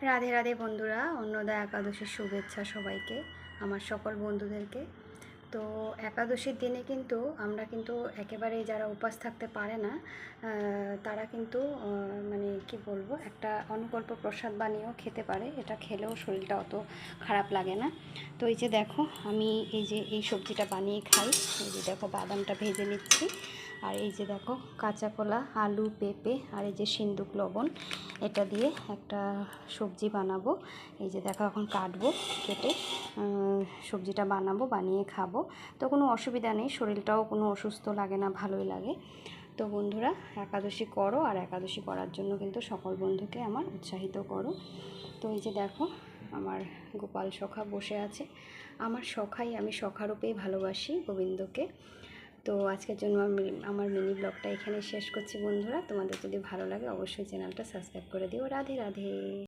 রাধে রাধে বন্ধুরা, অন্নদা একাদশীর শুভেচ্ছা সবাইকে, আমার সকল বন্ধুদেরকে। তো একাদশীর দিনে কিন্তু আমরা কিন্তু একেবারে যারা উপাস থাকতে পারে না তারা কিন্তু মানে কি বলবো, একটা অনুকল্প প্রসাদ বানিয়েও খেতে পারে। এটা খেলেও শরীরটা অত খারাপ লাগে না। তো এই যে দেখো, আমি এই সবজিটা বানিয়ে খাই। এই যে দেখো, বাদামটা ভেজে নিচ্ছি। আর এই যে দেখো, কাঁচা কলা, আলু, পেঁপে আর এই যে সিন্দুক লবণ, এটা দিয়ে একটা সবজি বানাবো। এই যে দেখো, এখন কাটবো, কেটে সবজিটা বানাবো, বানিয়ে খাবো। তো কোনো অসুবিধা নেই, শরীরটাও কোনো অসুস্থ লাগে না, ভালোই লাগে। তো বন্ধুরা, একাদশী করো, আর একাদশী করার জন্য কিন্তু সকল বন্ধুকে আমার উৎসাহিত করো। তো এই যে দেখো, আমার গোপাল সখা বসে আছে। আমার সখাই, আমি সখারূপেই ভালোবাসি গোবিন্দকে। তো আজকের জন্য আমি আমার মিনি ব্লগটা এখানে শেষ করছি বন্ধুরা। তোমাদের যদি ভালো লাগে অবশ্যই চ্যানেলটা সাবস্ক্রাইব করে দিও। রাধে রাধে।